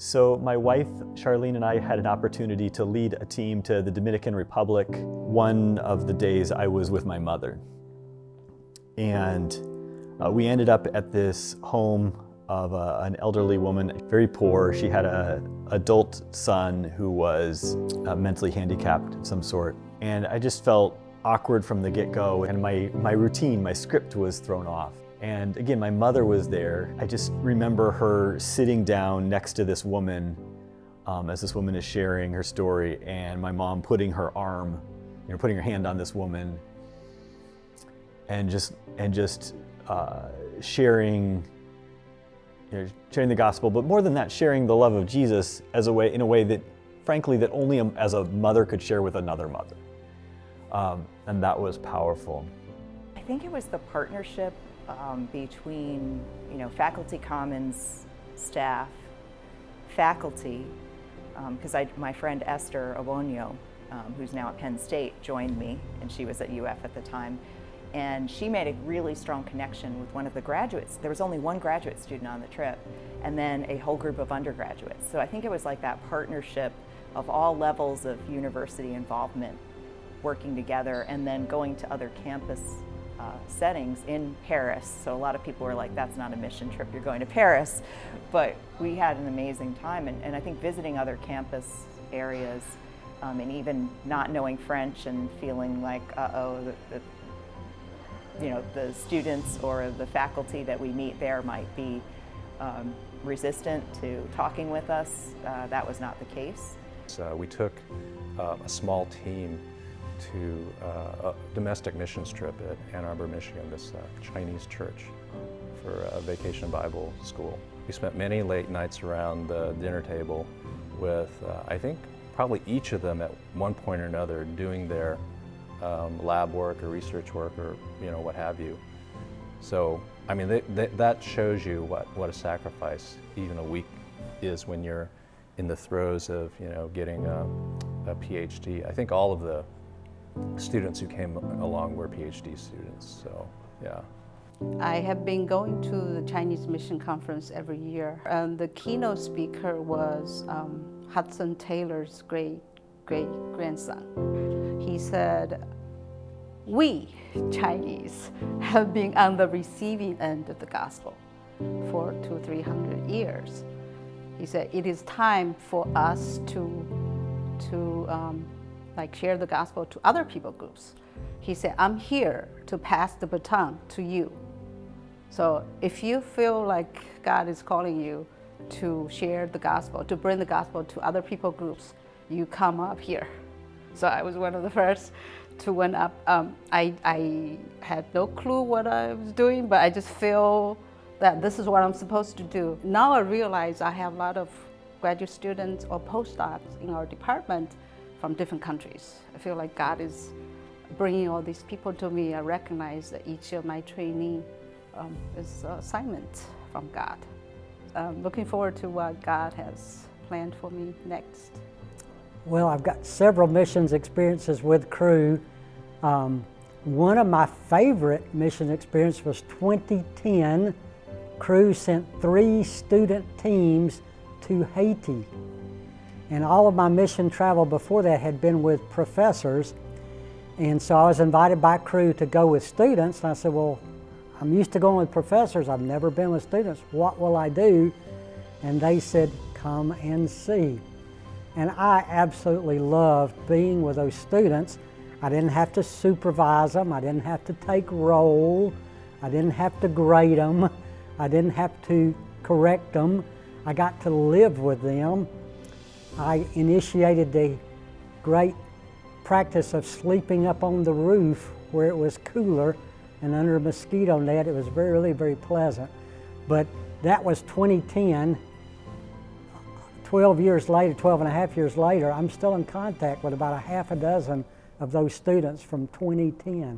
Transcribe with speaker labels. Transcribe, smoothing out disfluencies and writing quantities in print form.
Speaker 1: So my wife, Charlene, and I had an opportunity to lead a team to the Dominican Republic. One of the days I was with my mother. And we ended up at this home of an elderly woman, very poor. She had an adult son who was mentally handicapped of some sort. And I just felt awkward from the get-go, and my routine, my script was thrown off. And again, my mother was there. I just remember her sitting down next to this woman as this woman is sharing her story, and my mom putting her arm, putting her hand on this woman, and just sharing, sharing the gospel, but more than that, sharing the love of Jesus in a way that, frankly, that only as a mother could share with another mother, and that was powerful.
Speaker 2: I think it was the partnership between Faculty Commons staff, faculty, because my friend Esther Awonio, who's now at Penn State, joined me, and she was at UF at the time, and she made a really strong connection with one of the graduates. There was only one graduate student on the trip, and then a whole group of undergraduates. So I think it was like that partnership of all levels of university involvement working together, and then going to other campus settings in Paris. So a lot of people were like, that's not a mission trip, you're going to Paris. But we had an amazing time, and I think visiting other campus areas, and even not knowing French and feeling like, the students or the faculty that we meet there might be resistant to talking with us. That was not the case.
Speaker 3: So we took a small team to a domestic missions trip at Ann Arbor, Michigan, this Chinese church, for a vacation Bible school. We spent many late nights around the dinner table with, I think, probably each of them at one point or another doing their lab work or research work or what have you. So, I mean, that shows you what a sacrifice even a week is when you're in the throes of getting a PhD. I think all of the students who came along were PhD students, so yeah.
Speaker 4: I have been going to the Chinese Mission Conference every year, and the keynote speaker was Hudson Taylor's great-grandson. He said, we Chinese have been on the receiving end of the gospel for 200-300 years. He said, it is time for us to share the gospel to other people groups. He said, I'm here to pass the baton to you. So if you feel like God is calling you to share the gospel, to bring the gospel to other people groups, you come up here. So I was one of the first to went up. I had no clue what I was doing, but I just feel that this is what I'm supposed to do. Now I realize I have a lot of graduate students or postdocs in our department from different countries. I feel like God is bringing all these people to me. I recognize that each of my trainees is an assignment from God. I'm looking forward to what God has planned for me next.
Speaker 5: Well, I've got several missions experiences with Cru. One of my favorite mission experiences was 2010. Cru sent 3 student teams to Haiti. And all of my mission travel before that had been with professors. And so I was invited by Cru to go with students. And I said, well, I'm used to going with professors. I've never been with students. What will I do? And they said, come and see. And I absolutely loved being with those students. I didn't have to supervise them. I didn't have to take roll. I didn't have to grade them. I didn't have to correct them. I got to live with them. I initiated the great practice of sleeping up on the roof where it was cooler and under a mosquito net. It was really very pleasant. But that was 2010. 12 and a half years later, I'm still in contact with about a half a dozen of those students from 2010.